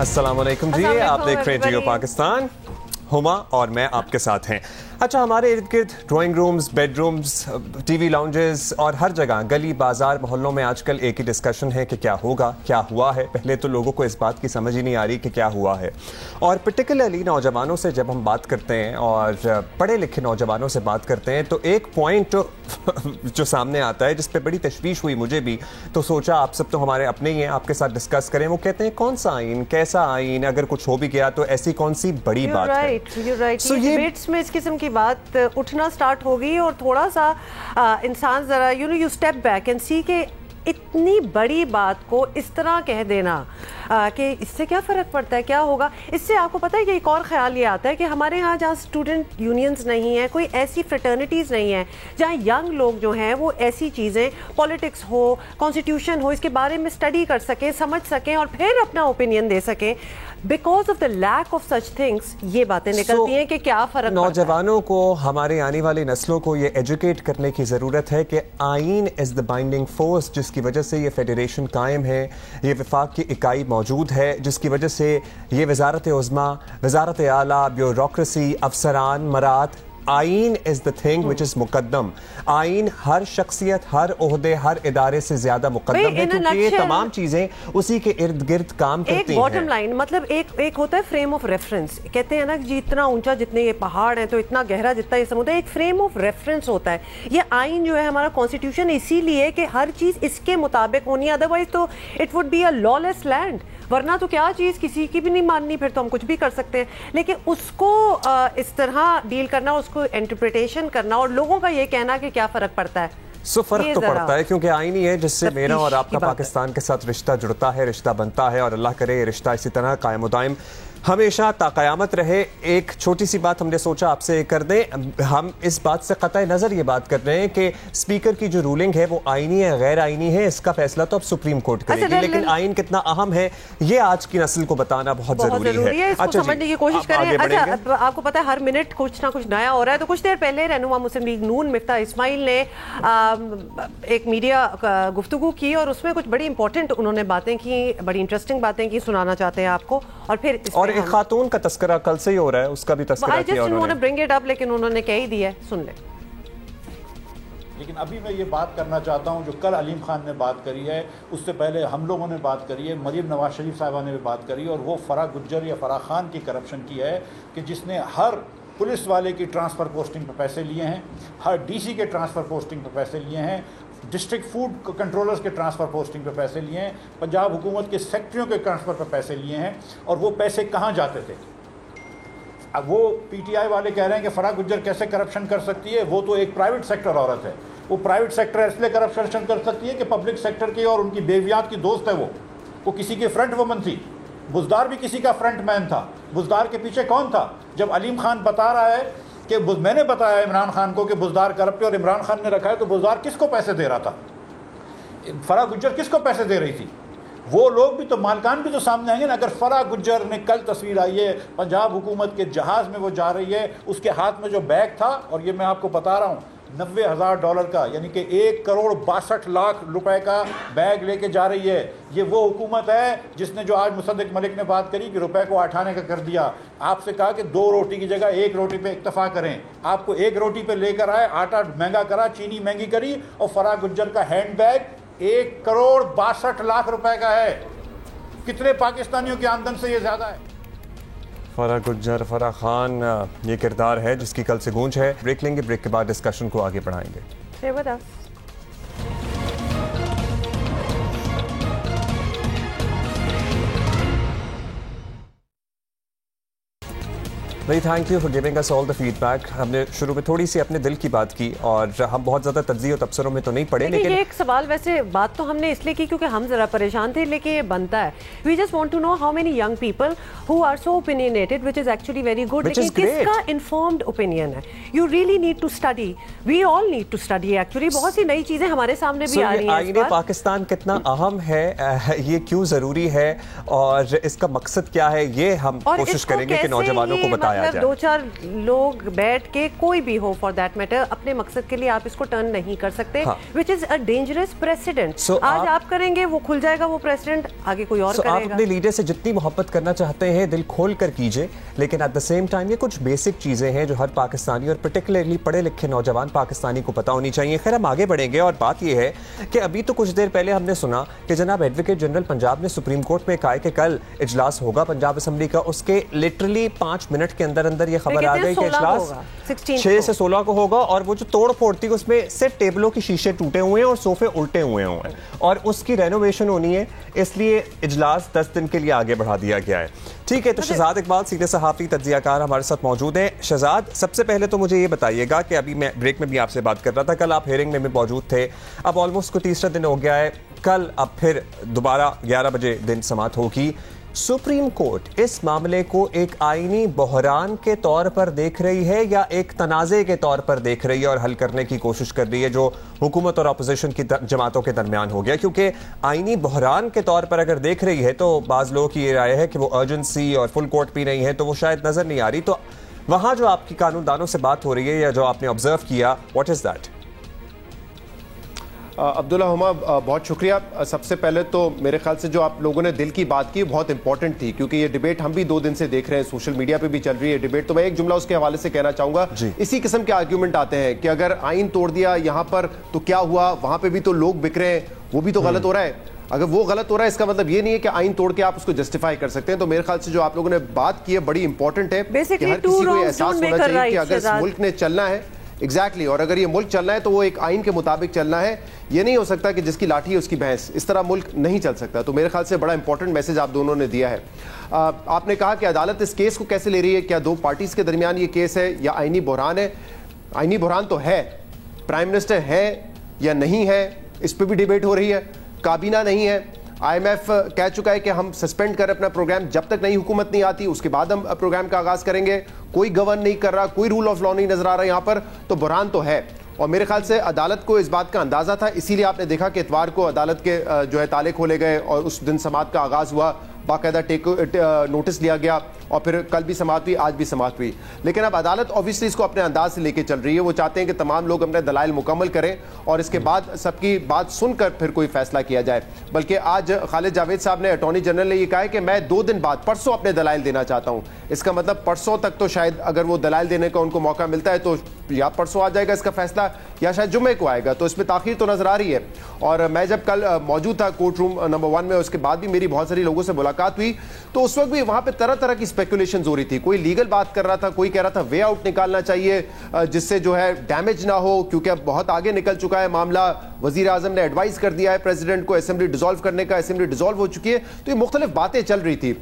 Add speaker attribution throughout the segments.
Speaker 1: अस्सलाम वालेकुम जी, आप देख रहे हैं जियो पाकिस्तान। हुमा और मैं आपके साथ हैं। अच्छा, हमारे इर्द गिर्द drawing rooms, bedrooms, TV lounges और हर जगह गली बाजार मोहल्लों में आजकल एक ही डिस्कशन है कि क्या होगा, क्या हुआ है। पहले तो लोगों को इस बात की समझ ही नहीं आ रही कि क्या हुआ है। और पर्टिकुलरली नौजवानों से जब हम बात करते हैं और पढ़े लिखे नौजवानों से बात करते हैं तो एक पॉइंट जो सामने आता है जिस पे बड़ी तशवीश हुई मुझे भी, तो सोचा आप सब तो हमारे अपने ही हैं, आपके साथ डिस्कस करें। वो कहते हैं कौन सा आइन, कैसा आइन, अगर कुछ हो भी गया तो ऐसी कौन सी बड़ी बात है।
Speaker 2: So ये डिबेट्स में इस किस्म की बात उठना स्टार्ट होगी और थोड़ा सा इंसान जरा यू स्टेप बैक एंड सी के इतनी बड़ी बात को इस तरह कह देना कि इससे क्या फ़र्क पड़ता है, क्या होगा। इससे आपको पता है कि एक और ख्याल ये आता है कि हमारे यहाँ जहाँ स्टूडेंट यूनियंस नहीं है, कोई ऐसी फ्रेटर्निटीज़ नहीं है जहाँ यंग लोग जो हैं वो ऐसी चीज़ें, पॉलिटिक्स हो, कॉन्स्टिट्यूशन हो, इसके बारे में स्टडी कर सकें, समझ सकें और फिर अपना ओपिनियन दे सकें। Because of the lack of such things ये बातें निकलती हैं कि क्या फ़र्क।
Speaker 1: नौजवानों को, हमारे आने वाली नस्लों को ये एजुकेट करने की ज़रूरत है कि आइन इज़ द बाइंडिंग फोर्स, जिसकी वजह से ये फेडरेशन कायम है, ये वफाक की इकाई मौजूद है, जिसकी वजह से ये वजारत उज़्मा, वजारत आला, ब्यूरोक्रेसी, अफसरान, मरात, आइन is the thing which is Muqaddam. आइन हर शख्सियत, हर ओहदे, हर इदारे से ज्यादा मुकद्दम है क्योंकि ये तमाम चीजें उसी के इर्द गिर्द काम करती हैं।
Speaker 2: एक बॉटम लाइन मतलब एक होता है फ्रेम ऑफ रेफरेंस। कहते हैं ना कि जितना ऊंचा जितने ये पहाड़ है तो इतना गहरा जितना ये समुद्र है, एक फ्रेम ऑफ रेफरेंस होता है। ये आइन जो है हमारा कॉन्स्टिट्यूशन इसीलिए कि हर चीज इसके मुताबिक होनी है, अदरवाइज तो it would be a lawless land. वरना तो क्या चीज़ किसी की भी नहीं माननी, फिर तो हम कुछ भी कर सकते हैं। लेकिन उसको इस तरह डील करना, उसको इंटरप्रिटेशन करना और लोगों का ये कहना कि क्या फ़र्क पड़ता है।
Speaker 1: फ़र्क तो पड़ता है क्योंकि आइन ही है जिससे मेरा और आपका पाकिस्तान के साथ रिश्ता जुड़ता है, रिश्ता बनता है और अल्लाह करे ये रिश्ता इसी तरह कायम दायम हमेशा ताक़यामत रहे। एक छोटी सी बात हमने सोचा आपसे कर दें। हम इस बात से क़तई नज़र ये बात कर रहे हैं कि स्पीकर की जो रूलिंग है वो आइनी है, गैर आइनी है, इसका फैसला तो अब सुप्रीम कोर्ट करेगी। लेकिन आइन कितना अहम है ये आज की नस्ल को बताना बहुत ज़रूरी है।
Speaker 2: अच्छा, समझने की कोशिश करें। अच्छा, आपको पता है हर मिनट कुछ ना कुछ नया हो रहा है। तो कुछ देर पहले रहनुमा मुस्लिम लीग नून मिफ्ता इस्माइल ने एक मीडिया गुफ्तगू की और उसमें कुछ बड़ी इंपॉर्टेंट उन्होंने बातें की, बड़ी इंटरेस्टिंग बातें की, सुनाना चाहते हैं आपको। और फिर
Speaker 1: एक खातून का तस्करा कल से ही हो रहा है, उसका भी तस्करा किया उन्होंने।
Speaker 2: ब्रिंग इट अप, लेकिन उन्होंने कह ही दिया है, सुन ले।
Speaker 3: लेकिन अभी मैं ये बात करना चाहता हूँ जो कल अलीम खान ने बात करी है, उससे पहले हम लोगों ने बात करी है, मरीम नवाज शरीफ साहबा ने भी बात करी, और वो फराह गुज्जर या फराह खान की करप्शन की है कि जिसने हर पुलिस वाले की ट्रांसफ़र पोस्टिंग पर पैसे लिए हैं, हर डीसी के ट्रांसफ़र पोस्टिंग पर पैसे लिए हैं, डिस्ट्रिक्ट फूड कंट्रोलर्स के ट्रांसफ़र पोस्टिंग पे पैसे लिए हैं, पंजाब हुकूमत के सेक्रेटरियों के ट्रांसफ़र पे पैसे लिए हैं। और वो पैसे कहाँ जाते थे? अब वो पीटीआई वाले कह रहे हैं कि फराह गुज्जर कैसे करप्शन कर सकती है, वो तो एक प्राइवेट सेक्टर औरत है। वो प्राइवेट सेक्टर इसलिए करप्शन कर सकती है कि पब्लिक सेक्टर की और उनकी बेवियात की दोस्त है। वो किसी की फ्रंट वुमन थी। बुज़दार भी किसी का फ्रंट मैन था। बुज़दार के पीछे कौन था? जब अलीम खान बता रहा है कि मैंने बताया इमरान खान को कि बुज़दार करप्ट है और इमरान खान ने रखा है, तो बुज़दार किसको पैसे दे रहा था? फराह गुज्जर किसको पैसे दे रही थी? वो लोग भी तो, मालकान भी तो सामने आएंगे ना। अगर फराह गुज्जर ने, कल तस्वीर आई है पंजाब हुकूमत के जहाज़ में वो जा रही है, उसके हाथ में जो बैग था, और ये मैं आपको बता रहा हूँ $90,000 का, यानी कि 1,62,00,000 रुपए का बैग लेके जा रही है। ये वो हुकूमत है जिसने, जो आज मुसद्दिक मलिक ने बात करी कि रुपए को 8 आने का कर दिया। आपसे कहा कि 2 रोटी की जगह 1 रोटी पे इक्तफा करें। आपको 1 रोटी पे लेकर आए, आटा महंगा करा, चीनी महंगी करी, और फराह गुज्जर का हैंड बैग 1,62,00,000 रुपए का है। कितने पाकिस्तानियों की आमदन से ये ज़्यादा है?
Speaker 1: फराह गुज्जर, फराह खान, ये किरदार है जिसकी कल से गूंज है। ब्रेक लेंगे, ब्रेक के बाद डिस्कशन को आगे बढ़ाएंगे। भाई, thank you for giving us all the feedback. हमने शुरू में थोड़ी सी अपने दिल की बात की और हम बहुत ज़्यादा तज्ज़िया और तबसरों में तो नहीं पड़े, लेकिन
Speaker 2: एक सवाल, वैसे बात तो हमने इसलिए की क्योंकि हम ज़रा परेशान थे, लेकिन ये बनता है। We just want to know how many young people who are so opinionated, which is actually very good, लेकिन किसका इन्फॉर्म्ड ओपिनियन है? You really need to study, we all need to study. Actually बहुत सी नई चीज़ें हमारे सामने भी आ रही हैं।
Speaker 1: आईने पाकिस्तान कितना अहम है, ये क्यों ज़रूरी है और इसका मकसद क्या है, ये हम कोशिश करेंगे कि नौजवानों को बताया
Speaker 2: मतलब
Speaker 1: जाए।
Speaker 2: 2-4 लोग बैठ के, कोई भी हो फॉर दैट मैटर, अपने मकसद के लिए आप इसको टर्न नहीं कर सकते, which is a dangerous president. आज आप करेंगे, वो खुल जाएगा वो प्रेसिडेंट, आगे कोई और करेगा।
Speaker 1: आप अपने लीडर से जितनी मोहब्बत करना चाहते हैं दिल खोल कर कीजिए, लेकिन एट द सेम टाइम ये कुछ बेसिक चीजें हैं जो हर पाकिस्तानी और पर्टिकुलरली पढ़े लिखे नौजवान पाकिस्तानी को पता होनी चाहिए। खैर, हम आगे बढ़ेंगे और बात यह है कि अभी तो कुछ देर पहले हमने सुना कि जनाब एडवोकेट जनरल पंजाब ने सुप्रीम कोर्ट में कहा कि कल इजलास होगा पंजाब असेंबली का। उसके लिटरली 5 मिनट के अंदर अंदर ये खबर आ गई कि इजलास 6 से 16 को होगा, और वो जो तोड़ फोड़ थी उसमें सिर्फ टेबलों के शीशे टूटे हुए हैं और सोफे उल्टे हुए हैं और उसकी रेनोवेशन होनी है, इसलिए इजलास 10 दिन के लिए आगे बढ़ा दिया गया है। ठीक है, तो शहजाद इकबाल सीनियर सहाफी तज्जियाकार हमारे साथ मौजूद हैं। शहजाद, सबसे पहले तो मुझे ये बताइएगा कि अभी मैं ब्रेक में भी आपसे बात कर रहा था, कल आप हेयरिंग में भी मौजूद थे, अब ऑलमोस्ट को तीसरा दिन हो गया है, कल अब फिर दोबारा 11 बजे दिन समाअत होगी। सुप्रीम कोर्ट इस मामले को एक आईनी बहरान के तौर पर देख रही है या एक तनाज़े के तौर पर देख रही है और हल करने की कोशिश कर रही है जो हुकूमत और अपोजिशन की जमातों के दरमियान हो गया? क्योंकि आईनी बहरान के तौर पर अगर देख रही है तो बाज़ लोगों की ये राय है कि वो अर्जेंसी और फुल कोर्ट भी नहीं है, तो वो शायद नजर नहीं आ रही। तो वहां जो आपकी कानूनदानों से बात हो रही है या जो आपने ऑब्जर्व किया, what is that?
Speaker 4: Abdullah, Huma, बहुत शुक्रिया। सबसे पहले तो मेरे ख्याल से जो आप लोगों ने दिल की बात की बहुत इंपॉर्टेंट थी, क्योंकि ये डिबेट हम भी 2 दिन से देख रहे हैं, सोशल मीडिया पे भी चल रही है डिबेट। तो मैं एक जुमला उसके हवाले से कहना चाहूंगा, इसी किस्म के आर्ग्यूमेंट आते हैं कि अगर आइन तोड़ दिया यहां पर तो क्या हुआ, वहां पे भी तो लोग बिक रहे हैं, वो भी तो गलत हो रहा है। अगर वो गलत हो रहा है इसका मतलब ये नहीं है कि आइन तोड़ के आप उसको जस्टिफाई कर सकते हैं। तो मेरे ख्याल से जो आप लोगों ने बात की है बड़ी इंपॉर्टेंट है कि हर किसी को एहसास होना चाहिए कि अगर इस मुल्क ने चलना है एग्जैक्टली और अगर ये मुल्क चलना है तो वो एक आइन के मुताबिक चलना है। ये नहीं हो सकता कि जिसकी लाठी है उसकी भैंस, इस तरह मुल्क नहीं चल सकता। तो मेरे ख्याल से बड़ा इंपॉर्टेंट मैसेज आप दोनों ने दिया है। आपने कहा कि अदालत इस केस को कैसे ले रही है, क्या 2 पार्टीज के दरमियान ये केस है या आइनी बहरान है? आइनी बहरान तो है, प्राइम मिनिस्टर है या नहीं है इस पर भी डिबेट हो रही है, काबीना नहीं है, IMF कह चुका है कि हम सस्पेंड करें अपना प्रोग्राम, जब तक नई हुकूमत नहीं आती उसके बाद हम प्रोग्राम का आगाज करेंगे। कोई गवर्न नहीं कर रहा, कोई रूल ऑफ लॉ नहीं नजर आ रहा यहां पर, तो बुरहान तो है। और मेरे ख्याल से अदालत को इस बात का अंदाजा था, इसीलिए आपने देखा कि इतवार को अदालत के जो है ताले खोले गए और उस दिन समाअत का आगाज हुआ, बाकायदा नोटिस लिया गया और फिर कल भी समाअत हुई, आज भी समाअत हुई। लेकिन अब अदालत ऑब्वियसली इसको अपने अंदाज से लेके चल रही है। वो चाहते हैं कि तमाम लोग अपने दलाइल मुकम्मल करें और इसके बाद सबकी बात सुनकर फिर कोई फैसला किया जाए। बल्कि आज खालिद जावेद साहब ने, अटॉर्नी जनरल ने, यह कहा है कि मैं 2 दिन बाद परसों अपने दलाइल देना चाहता हूं। इसका मतलब परसों तक तो शायद अगर वो दलाइल देने का उनको मौका मिलता है तो या परसों आ जाएगा इसका फैसला या शायद जुम्मे को आएगा। तो इसमें ताखीर तो नजर आ रही है। और मैं जब कल मौजूद था कोर्ट रूम नंबर 1 में, उसके बाद भी मेरी बहुत सारी लोगों से मुलाकात हुई, तो उस वक्त भी वहां पे तरह तरह की स्पेकुलेशंस हो रही थी। कोई लीगल बात कर रहा था, कोई कह रहा था वे आउट निकालना चाहिए जिससे जो है डैमेज ना हो, क्योंकि अब बहुत आगे निकल चुका है मामला। वजीर आजम ने एडवाइस कर दिया है प्रेसिडेंट को असेंबली डिसॉल्व करने का, असेंबली डिसॉल्व हो चुकी है। तो ये मुख्तलिफ बातें चल रही थी।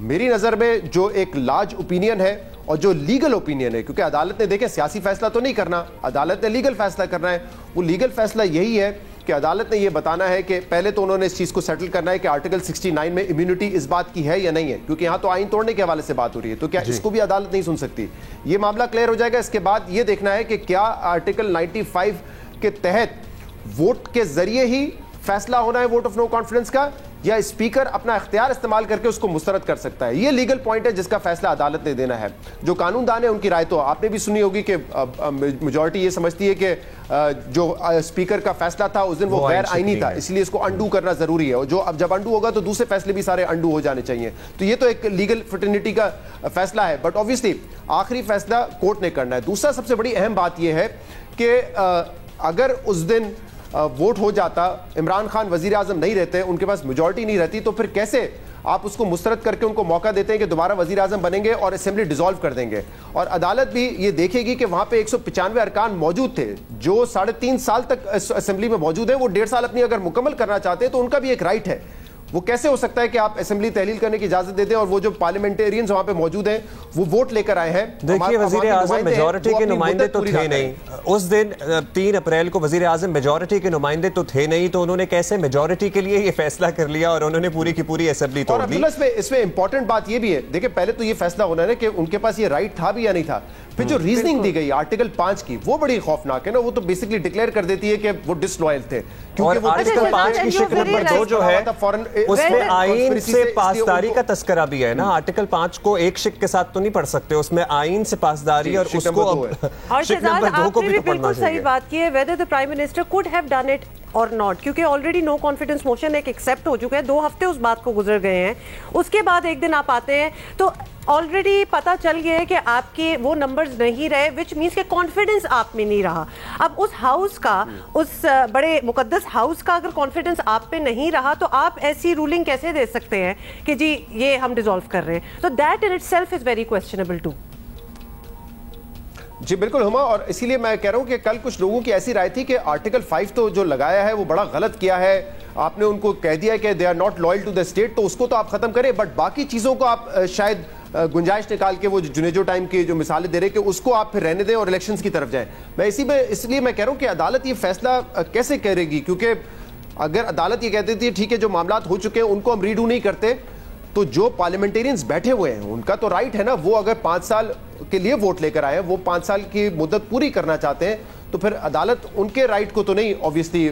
Speaker 4: मेरी नजर में जो एक लार्ज ओपिनियन है और जो लीगल ओपिनियन है, क्योंकि अदालत ने देखे सियासी फैसला तो नहीं करना, अदालत ने लीगल फैसला करना है। वो लीगल फैसला यही है कि अदालत ने यह बताना है कि पहले तो उन्होंने इस चीज को सेटल करना है कि आर्टिकल 69 में इम्यूनिटी इस बात की है या नहीं है, क्योंकि यहां तो आइन तोड़ने के हवाले से बात हो रही है। तो क्या इसको भी अदालत नहीं सुन सकती? ये मामला क्लियर हो जाएगा। इसके बाद यह देखना है कि क्या आर्टिकल 95 के तहत वोट के जरिए ही फैसला होना है वोट ऑफ नो कॉन्फिडेंस का, या स्पीकर अपना इख्तियार इस्तेमाल करके उसको मुस्तरद कर सकता है। ये लीगल पॉइंट है जिसका फैसला अदालत ने देना है। जो कानूनदान है उनकी राय तो आपने भी सुनी होगी कि मेजॉरिटी ये समझती है कि जो स्पीकर का फैसला था उस दिन वो गैर आईनी था, इसलिए इसको अंडू करना जरूरी है। और जो अब जब अंडू होगा तो दूसरे फैसले भी सारे अंडू हो जाने चाहिए। तो ये तो एक लीगल फ्रेटर्निटी का फैसला है, बट ऑब्वियसली आखिरी फैसला कोर्ट ने करना है। दूसरा सबसे बड़ी अहम बात यह है कि अगर उस दिन वोट हो जाता, इमरान खान वजीर आजम नहीं रहते, उनके पास मेजॉरिटी नहीं रहती, तो फिर कैसे आप उसको मुस्तरद करके उनको मौका देते हैं कि दोबारा वजीर आजम बनेंगे और असेंबली डिसॉल्व कर देंगे? और अदालत भी ये देखेगी कि वहां पे 195 अरकान मौजूद थे जो 3.5 साल तक असेंबली में मौजूद है। वो 1.5 साल अपनी अगर मुकम्मल करना चाहते हैं तो उनका भी एक राइट है। वो कैसे हो सकता है कि आप असेंबली तहलील करने की इजाजत देते हैं और वो जो पार्लियामेंटेरियंस वहां पे मौजूद हैं वो वोट लेकर आए हैं?
Speaker 1: देखिए, वजीर आजम मेजॉरिटी के नुमाइंदे तो थे नहीं उस दिन। 3 अप्रैल को वजीर आजम मेजॉरिटी के नुमाइंदे तो थे नहीं, तो उन्होंने कैसे मेजॉरिटी के लिए ये फैसला कर लिया और उन्होंने पूरी की पूरी असेंबली तोड़ दी?
Speaker 4: इसमें इंपॉर्टेंट बात ये भी है, देखिए पहले तो ये फैसला होना है कि उनके पास ये राइट था भी या नहीं था। फिर जो रीजनिंग दी गई आर्टिकल 5 की वो बड़ी खौफनाक है ना। वो तो बेसिकली डिक्लेयर कर देती है कि वो डिसलॉयल थे, क्योंकि वो
Speaker 1: आर्टिकल 5 की शिक्ल नंबर 2 जो है
Speaker 4: फॉरेन
Speaker 1: उसमें आईन से पासदारी का तस्करा भी है ना। आर्टिकल 5 को एक शिक के साथ तो नहीं पढ़ सकते, उसमें आईन से पासदारी और उसको
Speaker 2: और शिक नंबर 2 को भी तो पढ़ना चाहिए। सही बात की है, whether the prime minister could have done it और नॉट, क्योंकि ऑलरेडी नो कॉन्फिडेंस मोशन एक एक्सेप्ट हो चुका है, 2 हफ्ते उस बात को गुजर गए हैं, उसके बाद एक दिन आप आते हैं तो ऑलरेडी पता चल गया है कि आपके वो नंबर्स नहीं रहे, विच मीन्स के कॉन्फिडेंस आप में नहीं रहा। अब उस हाउस का, उस बड़े मुकद्दस हाउस का अगर कॉन्फिडेंस आप पे नहीं रहा तो आप ऐसी रूलिंग कैसे दे सकते हैं कि जी ये हम डिसॉल्व कर रहे हैं? तो that in itself is very questionable too.
Speaker 4: जी बिल्कुल हुमा, और इसीलिए मैं कह रहा हूं कि कल कुछ लोगों की ऐसी राय थी कि आर्टिकल 5 तो जो लगाया है वो बड़ा गलत किया है, आपने उनको कह दिया कि they are not loyal to the state, तो उसको तो आप खत्म करें, बट बाकी चीजों को आप शायद गुंजाइश निकाल के वो जुनेजो टाइम की जो मिसालें दे रहे कि उसको आप फिर रहने दें और इलेक्शंस की तरफ जाएं। मैं इसलिए मैं कह रहा हूं कि अदालत ये फैसला कैसे करेगी, क्योंकि अगर अदालत ये कहती थी ठीक है जो मामलात हो चुके हैं उनको हम रीडू नहीं करते, तो जो पार्लियामेंटेरियंस बैठे हुए हैं उनका तो राइट है ना, वो अगर 5 साल के लिए वोट लेकर आए, वो 5 साल की मुद्दत पूरी करना चाहते हैं, तो फिर अदालत उनके राइट को तो नहीं ऑब्वियसली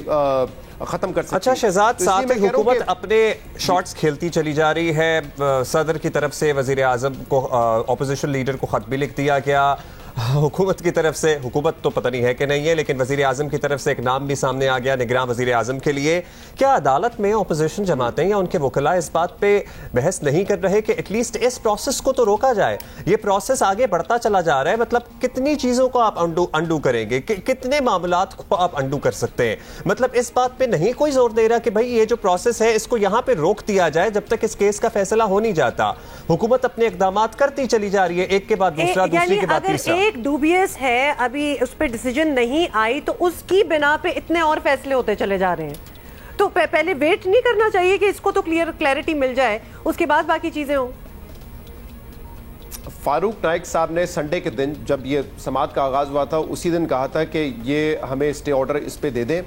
Speaker 4: खत्म कर सकती।
Speaker 1: अच्छा शहजाद,
Speaker 4: तो
Speaker 1: साथ ही हुकूमत अपने शॉट्स खेलती चली जा रही है। सदर की तरफ से वजीर आजम को, ऑपोजिशन लीडर को खत भी लिख दिया गया, हुकूमत की तरफ से, हुकूमत तो पता नहीं है कि नहीं है, लेकिन वजीर आजम की तरफ से एक नाम भी सामने आ गया निगरान वजीर आजम के लिए। क्या अदालत में ऑपोजिशन जमातें या उनके वकला इस बात पे बहस नहीं कर रहे कि एटलीस्ट इस प्रोसेस को तो रोका जाए? ये प्रोसेस आगे बढ़ता चला जा रहा है, मतलब कितनी चीजों को आप अंडू करेंगे, कितने मामलात को आप अंडू कर सकते हैं? मतलब इस बात पे नहीं कोई जोर दे रहा कि भाई ये जो प्रोसेस है इसको यहां पे रोक दिया जाए जब तक इस केस का फैसला हो नहीं जाता। हुकूमत अपने इकदाम करती चली जा रही है, एक के बाद दूसरा, दूसरी के बाद तीसरा।
Speaker 2: एक डूबियस है, अभी उस पर डिसीजन नहीं आई तो उसकी बिना पे इतने और फैसले होते चले जा रहे हैं, तो पहले वेट नहीं करना चाहिए कि इसको तो क्लैरिटी मिल जाए, उसके बाद बाकी चीजें हों?
Speaker 4: फारूक नाइक साहब ने संडे के दिन जब ये समाअत का आगाज हुआ था उसी दिन कहा था कि ये हमें स्टे ऑर्डर इस पे दे दें,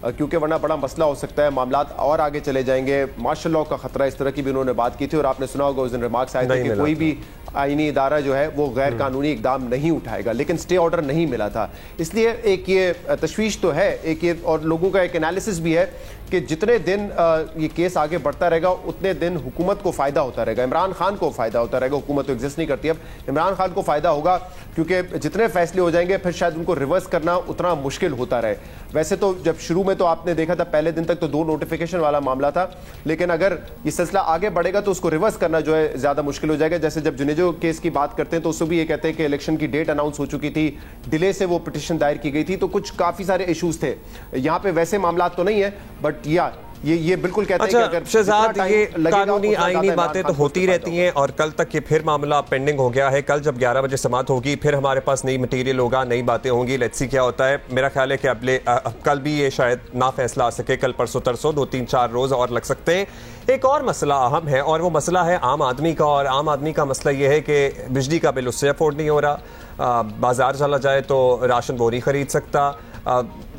Speaker 4: क्योंकि वरना बड़ा मसला हो सकता है, मामलात और आगे चले जाएंगे, मार्शल लॉ का खतरा, इस तरह की भी उन्होंने बात की थी। और आपने सुना होगा उस दिन रिमार्क्स आए थे कि कोई भी आईनी इदारा जो है वो गैर कानूनी इकदाम नहीं उठाएगा, लेकिन स्टे ऑर्डर नहीं मिला था। इसलिए एक ये तशवीश तो है, एक ये और लोगों का एक एनालिसिस भी है कि जितने दिन ये केस आगे बढ़ता रहेगा उतने दिन हुकूमत को फायदा होता रहेगा, इमरान खान को फायदा होता रहेगा। हुकूमत तो एग्जिस्ट नहीं करती, अब इमरान खान को फायदा होगा क्योंकि जितने फैसले हो जाएंगे फिर शायद उनको रिवर्स करना उतना मुश्किल होता रहे। वैसे तो जब शुरू में तो आपने देखा था पहले दिन तक तो 2 नोटिफिकेशन वाला मामला था, लेकिन अगर ये सिलसिला आगे बढ़ेगा तो उसको रिवर्स करना जो है ज्यादा मुश्किल हो जाएगा। जैसे जब जुनेजो केस की बात करते हैं तो उसको भी ये कहते हैं कि इलेक्शन की डेट अनाउंस हो चुकी थी, डिले से वो पिटीशन दायर की गई थी, तो कुछ काफी सारे इश्यूज थे। यहाँ पे वैसे मामला तो नहीं है, बट ये बिल्कुल कहते हैं कि अगर
Speaker 1: शहजाद ये कानूनी आईनी बातें तो होती रहती हैं और कल तक ये फिर मामला पेंडिंग हो गया है। कल जब 11 बजे समाअत होगी फिर हमारे पास नई मटेरियल होगा, नई बातें होंगी, लेट्स सी क्या होता है। मेरा ख्याल है कि अब कल भी ये शायद ना फैसला आ सके, कल परसों तरसों 2-3-4 रोज और लग सकते हैं। एक और मसला अहम है और वो मसला है आम आदमी का, और आम आदमी का मसला ये है कि बिजली का बिल उससे अफोर्ड नहीं हो रहा, बाजार चला जाए तो राशन वो नहीं खरीद सकता,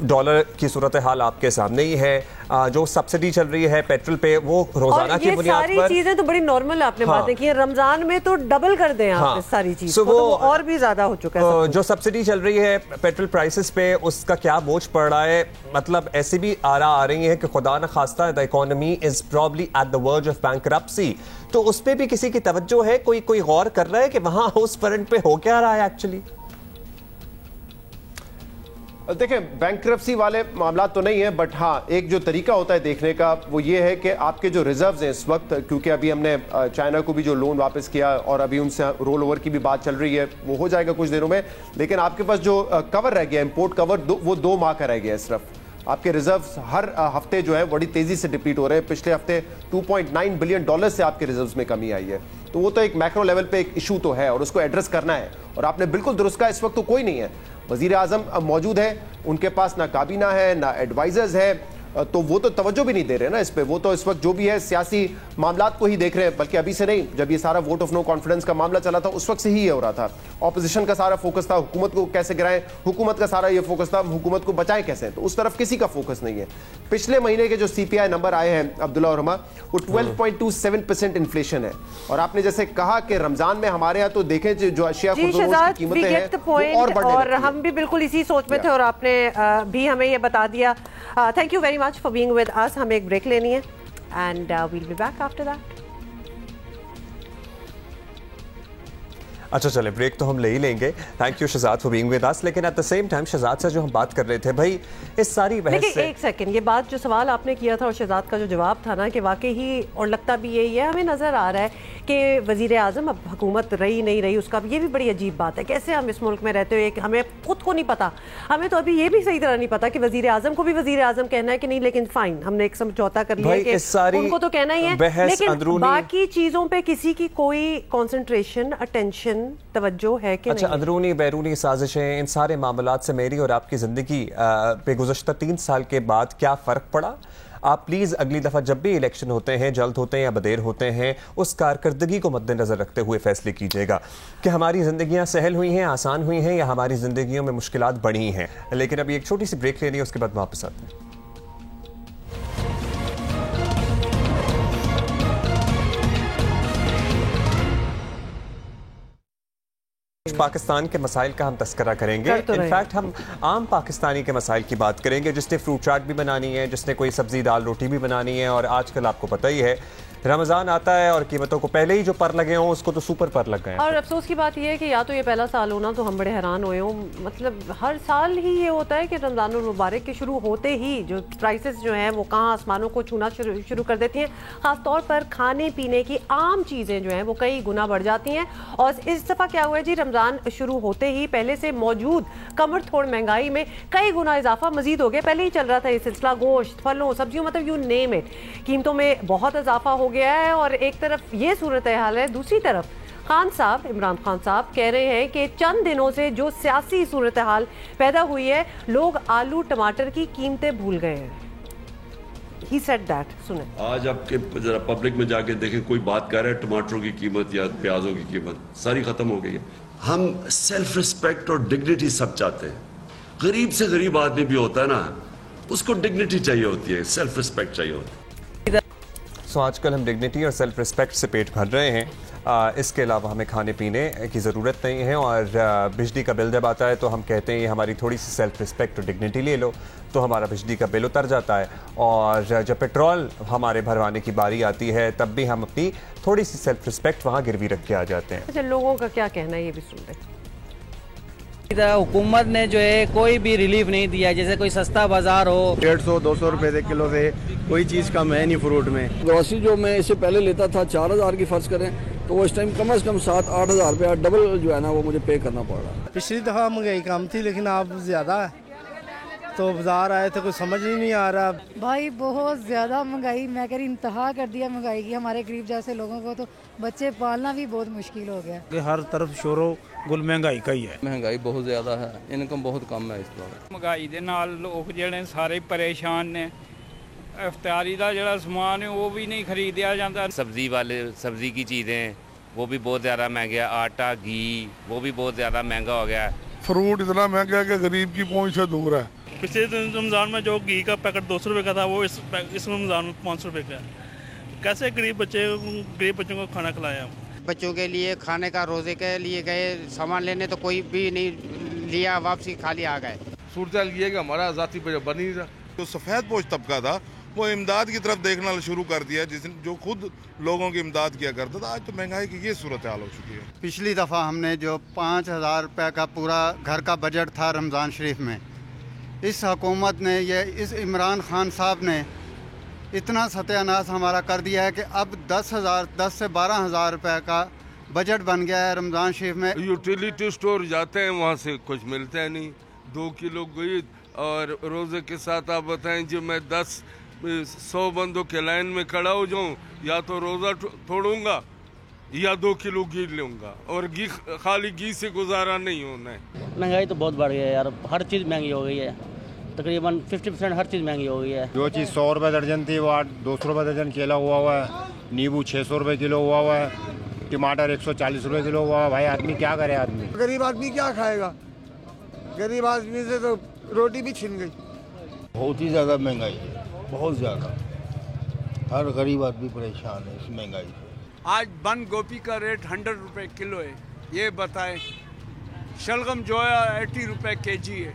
Speaker 1: डॉलर की सूरत हाल आपके सामने ही है, जो सब्सिडी चल रही है पेट्रोल पे वो रोजाना की बुनियाद पर।
Speaker 2: सारी चीजें तो बड़ी नॉर्मल आपने बातें की है, रमजान में तो डबल कर दें आप सारी चीज, तो वो और भी ज्यादा हो चुका है।
Speaker 1: जो सब्सिडी चल रही है पेट्रोल प्राइसेस पे उसका क्या बोझ पड़ रहा है, मतलब ऐसी भी आरा आ रही है कि खुदा न खास्ता the economy is probably at the verge of bankruptcy, तो उस पे भी किसी की तवज्जो है, कोई गौर कर रहा है कि वहां उस फ्रंट पे हो क्या रहा है एक्चुअली?
Speaker 4: देखें बैंकरप्सी वाले मामला तो नहीं है, बट हाँ एक जो तरीका होता है देखने का वो ये है कि आपके जो रिजर्व्स हैं इस वक्त, क्योंकि अभी हमने चाइना को भी जो लोन वापस किया और अभी उनसे रोल ओवर की भी बात चल रही है, वो हो जाएगा कुछ दिनों में, लेकिन आपके पास जो कवर रह गया इंपोर्ट कवर वो 2 माह का रह गया है सिर्फ। आपके रिजर्व्स हर हफ्ते जो है बड़ी तेजी से डिप्लीट हो रहे हैं, पिछले हफ्ते $2.9 बिलियन से आपके रिजर्व्स में कमी आई है, तो वो तो एक मैक्रो लेवल पे एक इशू तो है और उसको एड्रेस करना है। और आपने बिल्कुल दुरुस्त कहा, इस वक्त तो कोई नहीं है, वजीर आजम मौजूद है, उनके पास ना काबीना है ना एडवाइजर्स है, तो वो तो तवज्जो भी नहीं दे रहे ना इस पे, वो तो इस वक्त जो भी है सियासी मामलात को ही देख रहे हैं, बल्कि अभी से नहीं, जब ये सारा वोट ऑफ नो कॉन्फिडेंस का मामला चला था उस वक्त से ही ये हो रहा था। ऑपोजिशन का सारा फोकस था हुकूमत को कैसे गिराएं, हुकूमत का सारा ये फोकस था हुकूमत को बचाएं कैसे, तो उस तरफ किसी का फोकस नहीं है। पिछले महीने के जो सीपीआई नंबर आए हैं अब्दुल्ला और हुमा, वो 12.27% इन्फ्लेशन है, और आपने जैसे कहा कि रमजान में हमारे यहाँ तो देखें जो अशिया की कीमतें हैं
Speaker 2: और हम भी बिल्कुल इसी सोच में थे और आपने भी हमें ये बता दिया। Thank you very much for being with अस। हमें एक ब्रेक लेनी है, and we'll be back after that.
Speaker 1: अच्छा चले, ब्रेक तो हम ले ही लेंगे। Thank you Shahzad for being with us. लेकिन at the same time Shahzad से जो हम बात कर रहे थे भाई, इस सारी बहस से
Speaker 2: एक सेकंड, ये बात जो सवाल आपने किया था और शहजाद का जो जवाब था ना, कि वाकई ही, और लगता भी यही है, हमें नज़र आ रहा है कि वज़ीर आज़म अब हुकूमत रही नहीं रही उसका, ये भी बड़ी अजीब बात है। कैसे हम इस मुल्क में रहते हुए कि हमें खुद को नहीं पता, हमें तो अभी ये भी सही तरह नहीं पता कि वज़ीर आज़म को भी वज़ीर आज़म कहना है कि नहीं, लेकिन फाइन, हमने एक समझौता कर लिया कि उनको तो कहना ही है, लेकिन बाकी चीज़ों पर किसी की कोई कॉन्सेंट्रेशन, अटेंशन, तवज्जो है कि
Speaker 1: अच्छा,
Speaker 2: नहीं?
Speaker 1: अंदरूनी बैरूनी साजिशें, इन सारे मामलात से मेरी और आपकी ज़िंदगी पे गुज़श्ता 3 साल के बाद क्या फ़र्क पड़ा? आप प्लीज़ अगली दफ़ा जब भी इलेक्शन होते हैं, जल्द होते हैं या बदेर होते हैं, उस कारकर्दगी को मद्देनज़र रखते हुए फैसले कीजिएगा कि हमारी ज़िंदगियाँ सहल हुई हैं, आसान हुई हैं, या हमारी ज़िंदगियों में मुश्किलात बढ़ी हैं। लेकिन अभी एक छोटी सी ब्रेक लेनी है, उसके बाद वापस आते हैं। पाकिस्तान के मसाइल का हम तस्करा करेंगे। इनफैक्ट हम आम पाकिस्तानी के मसाइल की बात करेंगे, जिसने फ्रूट चाट भी बनानी है, जिसने कोई सब्जी दाल रोटी भी बनानी है। और आजकल आपको पता ही है रमज़ान आता है और कीमतों को पहले ही जो पर लगे हों उसको तो सुपर पर लग गए।
Speaker 2: और अफसोस की बात यह है कि या तो ये पहला साल होना तो हम बड़े हैरान हुए हों, मतलब हर साल ही ये होता है कि रमज़ान मुबारक के शुरू होते ही जो प्राइसेस जो हैं वो कहाँ आसमानों को छूना शुरू कर देती हैं। ख़ास तौर पर खाने पीने की आम चीज़ें जो हैं वो कई गुना बढ़ जाती हैं। और इस दफ़ा क्या हुआ है जी, रमज़ान शुरू होते ही पहले से मौजूद कमर तोड़ महंगाई में कई गुना इजाफा मजीद हो गया। पहले ही चल रहा था ये सिलसिला, गोश्त, फलों, सब्जियों, मतलब यू नेम इट, कीमतों में बहुत इजाफा हो गया है। और एक तरफ ये सूरत हाल है, दूसरी तरफ खान साहब, इमरान खान साहब कह रहे हैं कि चंद दिनों से जो सियासी सूरत हाल पैदा हुई है, लोग आलू टमाटर की कीमतें भूल गए हैं। He said that, सुने।
Speaker 5: आज आपके जरा पब्लिक में जाके देखें, कोई बात कर रहा है टमाटरों की कीमत या प्याजों की कीमत, सारी खत्म हो गई है। हम सेल्फ रिस्पेक्ट और डिग्निटी सब चाहते हैं। गरीब से गरीब आदमी भी होता है ना, उसको डिग्निटी चाहिए होती है, सेल्फ रिस्पेक्ट चाहिए होती है।
Speaker 1: सो आजकल हम डिग्निटी और सेल्फ रिस्पेक्ट से पेट भर रहे हैं। इसके अलावा हमें खाने पीने की ज़रूरत नहीं है। और बिजली का बिल जब आता है तो हम कहते हैं ये हमारी थोड़ी सी सेल्फ रिस्पेक्ट और डिग्निटी ले लो, तो हमारा बिजली का बिल उतर जाता है। और जब पेट्रोल हमारे भरवाने की बारी आती है तब भी हम अपनी थोड़ी सी सेल्फ रिस्पेक्ट वहाँ गिरवी रख के आ जाते हैं।
Speaker 2: अच्छा, लोगों का क्या कहना है ये भी सुन रहे।
Speaker 6: हुकूमत ने जो है कोई भी रिलीफ नहीं दिया, जैसे कोई सस्ता बाजार हो,
Speaker 7: 150-200 रुपए से किलो से कोई चीज़ कम है नहीं फ्रूट में।
Speaker 8: ग्रोसरी जो मैं इससे पहले लेता था 4000 की फर्ज करें तो वो इस टाइम कम से कम 7-8 हज़ार रुपया डबल जो है ना वो मुझे पे करना पड़ रहा है।
Speaker 7: पिछली दफ़ा महंगाई कम थी लेकिन अब ज़्यादा है, तो बाजार आए तो कुछ समझ ही नहीं आ रहा।
Speaker 9: भाई बहुत ज़्यादा महंगाई, मैं कह रही इंतहा कर दिया महंगाई की। हमारे गरीब जैसे लोगों को तो बच्चे पालना भी बहुत मुश्किल हो गया।
Speaker 7: हर तरफ शोरो गुल महंगाई का ही है।
Speaker 8: महंगाई बहुत ज़्यादा है, इनकम बहुत कम है इस बार।
Speaker 10: महंगाई के नाल लोग ਜਿਹੜੇ ਸਾਰੇ परेशान ने, इफ्तारी का ਜਿਹੜਾ समान है वो भी नहीं खरीदा जाता।
Speaker 11: सब्जी की चीज़ें वो भी बहुत ज़्यादा महंगे है, आटा घी वो भी बहुत ज़्यादा महंगा हो गया है।
Speaker 12: फ्रूट इतना महंगा है कि गरीब की पहुंच से दूर है।
Speaker 13: पिछले रमज़ान में जो घी का पैकेट 200 रुपये का था वो इस रमज़ान में 500 रुपये का है। कैसे गरीब बच्चों को खाना खिलाया।
Speaker 14: बच्चों के लिए खाने का, रोज़े के लिए गए सामान लेने तो कोई भी नहीं लिया, वापसी खाली आ गए।
Speaker 12: सूरत ये है कि हमारा ज़ाती पे बन ही रहा। जो सफ़ेद पोश तबका था वो इमदाद की तरफ देखना शुरू कर दिया, जो खुद लोगों की इमदाद किया करता था। आज तो महंगाई की ये सूरत हाल हो चुकी है।
Speaker 15: पिछली दफ़ा हमने जो 5000 रुपये का पूरा घर का बजट था रमज़ान शरीफ में, इस हुकूमत ने, इस इमरान खान साहब ने इतना सत्यानाश हमारा कर दिया है कि अब 10 से 12 हज़ार रुपये का बजट बन गया है रमज़ान शरीफ में।
Speaker 12: यूटिलिटी स्टोर जाते हैं, वहाँ से कुछ मिलता है नहीं। 2 किलो गोश्त और रोज़े के साथ आप बताएं जो मैं 100 बंदों के लाइन में खड़ा हो जाऊँ, या तो रोज़ा तोड़ूंगा या 2 किलो घी लूँगा, और घी खाली घी से गुजारा नहीं होना है।
Speaker 6: महंगाई तो बहुत बढ़ गई है यार, हर चीज़ महंगी हो गई है, तकरीबन 50% हर चीज़ महंगी हो गई है।
Speaker 7: जो चीज़ 100 रुपये दर्जन थी वो 200 रुपये दर्जन केला हुआ है, नींबू 600 रुपये किलो हुआ है, टमाटर 140 रुपये किलो हुआ है। भाई आदमी क्या करे, आदमी
Speaker 15: गरीब आदमी क्या खाएगा? गरीब आदमी से तो रोटी भी छिन गई।
Speaker 7: बहुत ही ज़्यादा महंगाई है, बहुत ज़्यादा। हर गरीब आदमी परेशान है इस महंगाई से।
Speaker 16: आज बंद गोभी का रेट 100 रुपये किलो है, ये बताएं। शलगम जो है 80 रुपये kg है।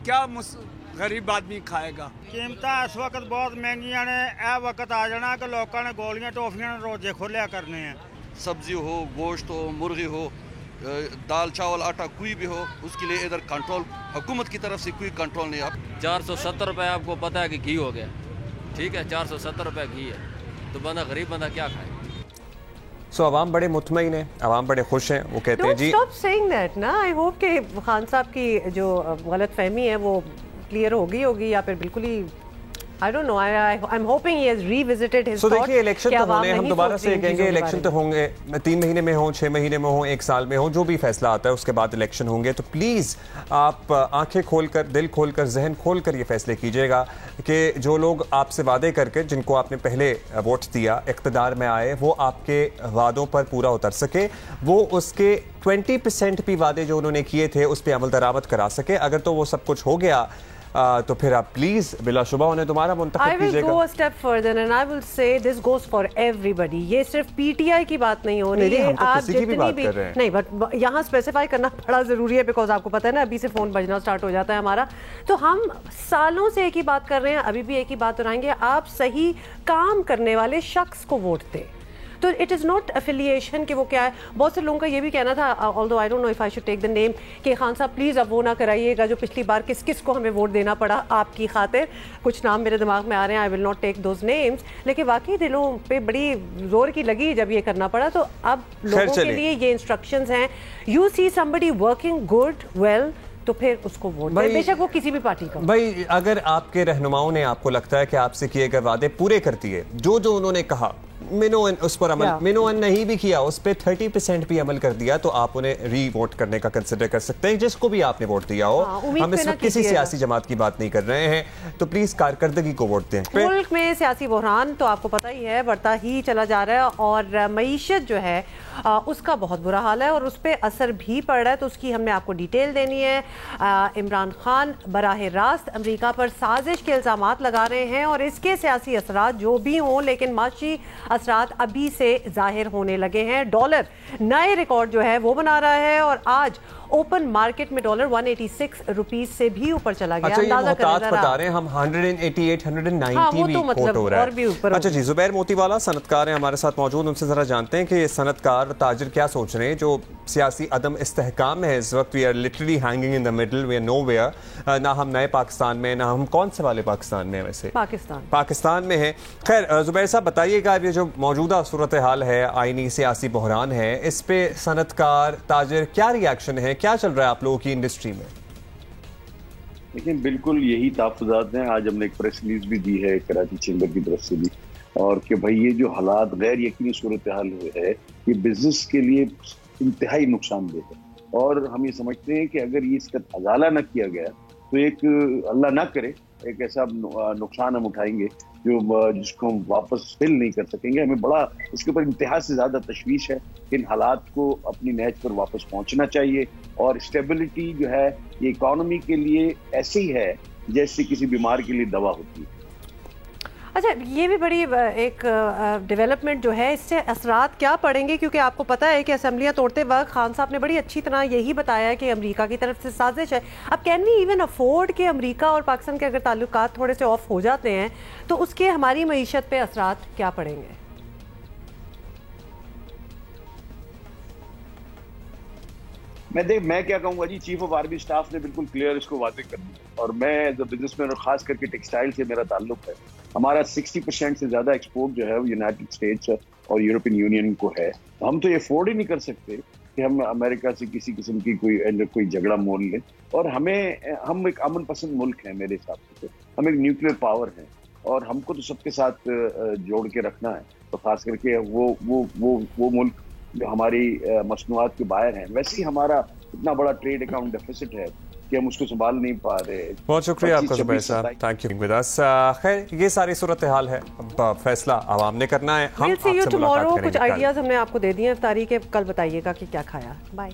Speaker 16: क्या गरीब आदमी खाएगा।
Speaker 7: कीमतां इस वक्त बहुत महंगियां ने। यह वक्त आ जाना कि लोगों ने गोलियां टॉफियां रोजे खोलिया करने हैं।
Speaker 17: सब्जी हो, गोश्त हो, मुर्गी हो, दाल चावल आटा कोई भी हो, उसके लिए इधर कंट्रोल हुकूमत की तरफ से कोई कंट्रोल नहीं। अब
Speaker 18: 470 रुपये आपको पता है कि घी हो गया, ठीक है, 470 रुपये घी है, तो बंदा गरीब बंदा क्या खाए।
Speaker 1: सो अवाम बड़े मुतमईन हैं, अवाम बड़े खुश हैं। वो कहते हैं जी
Speaker 2: स्टॉप सेइंग दैट ना। आई होप कि खान साहब की जो गलत फहमी है वो क्लियर होगी या फिर बिल्कुल ही I don't know. I'm hoping he has revisited his thoughts.
Speaker 1: देखिए इलेक्शन तो होने, हम दोबारा से कहेंगे इलेक्शन तो होंगे, 3 महीने में हो, 6 महीने में हो, 1 साल में हो, जो भी फैसला आता है उसके बाद इलेक्शन होंगे। तो प्लीज़ आप आंखें खोलकर, दिल खोलकर, जहन खोलकर ये फैसले कीजिएगा कि जो लोग आपसे वादे करके, जिनको आपने पहले वोट दिया, इक़्तिदार में आए, वो आपके वादों पर पूरा उतर सके, वो उसके 20% भी वादे जो उन्होंने किए थे उस पर अमल दरामद करा सके। अगर तो वो सब कुछ हो गया तो फिर आप प्लीज बिलाशुबा उन्हें दोबारा मुंतखब कीजिएगा।
Speaker 2: I will go a step further and I will say this goes for everybody. ये सिर्फ पीटीआई की बात नहीं हो रही है, आप जितनी भी नहीं, बट यहाँ स्पेसिफाई करना बड़ा जरूरी है बिकॉज आपको पता है ना, अभी से फोन बजना स्टार्ट हो जाता है हमारा। तो हम सालों से एक ही बात कर रहे हैं, अभी भी एक ही बात दोहराएंगे, आप सही काम करने वाले शख्स को वोट दें। तो इट इज़ नॉट एफिलिएशन कि वो क्या है। बहुत से लोगों का ये भी कहना था, although I don't know if I should take the name, कि खान साहब प्लीज़ अब वो ना कराइएगा जो पिछली बार किस किस को हमें वोट देना पड़ा आपकी खातिर। कुछ नाम मेरे दिमाग में आ रहे हैं, I will not take those names, लेकिन वाकई दिलों पे बड़ी जोर की लगी जब ये करना पड़ा। तो अब लोगों के लिए ये इंस्ट्रक्शंस हैं, you see somebody working good well तो फिर उसको वोट दें, बेशक वो किसी भी पार्टी का।
Speaker 1: भाई अगर आपके रहनुमाओं ने आपको लगता है कि आपसे किए गए वादे पूरे करती है, जो जो उन्होंने कहा मिनोअन उस पर अमल, मिनोअन नहीं भी किया, उस पर 30% भी अमल कर दिया, तो आप उन्हें री वोट करने का कंसिडर कर सकते हैं, जिसको भी आपने वोट दिया हो। हम इस वक्त किसी सियासी जमात की बात नहीं कर रहे हैं, तो प्लीज कारकर्दगी को वोट दें।
Speaker 2: मुल्क में सियासी बहरान तो आपको पता ही है बढ़ता ही चला जा रहा है और मईशत जो है उसका बहुत बुरा हाल है और उस पर असर भी पड़ रहा है। तो उसकी हमने आपको डिटेल देनी है। इमरान खान बराह रास्त अमेरिका पर साजिश के इल्जामात लगा रहे हैं और इसके सियासी असरात जो भी हों, लेकिन माशी असरात अभी से जाहिर होने लगे हैं। डॉलर नए रिकॉर्ड जो है वो बना रहा है और आज ओपन मार्केट में डॉलर 186 रुपीस से भी ऊपर चला गया।
Speaker 1: अच्छा, ये बता रहे हैं हम 188, 190 भी कोट हो रहा है। अच्छा जी, जुबैर मोतीवाला सनतकार हैं हमारे साथ मौजूद, उनसे जरा जानते हैं कि सनतकार ताजिर क्या सोच रहे हैं जो सियासी अदम इस्तेहकाम है इस वक्त। We are literally hanging in the middle, we are nowhere. ना हम नए पाकिस्तान में, ना हम कौन से वाले पाकिस्तान में, वैसे पाकिस्तान में है। खैर जुबैर साहब बताइएगा, ये जो मौजूदा सूरत हाल है, आईनी सियासी बहरान है, इस पे सनतकार ताजिर क्या रिएक्शन है, क्या चल रहा है आप लोगों की इंडस्ट्री में?
Speaker 19: लेकिन बिल्कुल यही तहफ़्फ़ुज़ात हैं। आज हमने एक प्रेस रिलीज भी दी है कराची चैम्बर की तरफ से भी, और कि भाई ये जो हालात गैर यकीनी सूरत हाल है ये बिजनेस के लिए इंतहाई नुकसानदेह है और हम ये समझते हैं कि अगर ये इसका अजाला न किया गया तो एक अल्लाह ना करे एक ऐसा नुकसान हम उठाएंगे जिसको हम वापस फिल नहीं कर सकेंगे। हमें बड़ा इसके ऊपर इंतहा से ज़्यादा तशवीश है। इन हालात को अपनी नहज पर वापस पहुंचना चाहिए और स्टेबिलिटी जो है ये इकॉनमी के लिए ऐसी है जैसे किसी बीमार के लिए दवा होती है।
Speaker 2: अच्छा, ये भी बड़ी एक डेवलपमेंट जो है, इससे असरात क्या पड़ेंगे? क्योंकि आपको पता है कि असेंबलियां तोड़ते वक्त खान साहब ने बड़ी अच्छी तरह यही बताया है कि अमेरिका की तरफ से साजिश है। अब कैन वी इवन अफोर्ड कि अमेरिका और पाकिस्तान के अगर ताल्लुकात थोड़े से ऑफ हो जाते हैं तो उसके हमारी मईशत पे असरात क्या पड़ेंगे?
Speaker 19: मैं क्या कहूँगा जी, चीफ ऑफ आर्मी स्टाफ ने बिल्कुल क्लियर इसको वादे कर दिया और मैं एज अ बिजनेसमैन और खास करके टेक्सटाइल से मेरा ताल्लुक है। हमारा 60% से ज्यादा एक्सपोर्ट जो है वो यूनाइटेड स्टेट्स और यूरोपियन यूनियन को है। हम तो ये अफोर्ड ही नहीं कर सकते कि हम अमेरिका से किसी किस्म की कोई झगड़ा मोल लें और हम एक अमन पसंद मुल्क है मेरे हिसाब से। हम एक न्यूक्लियर पावर है और हमको तो सबके साथ जोड़ के रखना है। तो खास करके वो मुल्क जो हमारी मसनूआत के बाहर हैं, वैसे ही हमारा इतना बड़ा ट्रेड अकाउंट डेफिसिट है कि हम उसको संभाल नहीं पा रहे।
Speaker 1: बहुत शुक्रिया आपका जुबैर साहब, थैंक यू विद अस। खैर ये सारी सूरत हाल है, फैसला आवाम ने करना है। हम आपसे मुलाकात करेंगे।
Speaker 2: कुछ आइडियाज हमने आपको दे दिए हैं इफ्तारी के, कल बताइएगा कि क्या खाया। बाय।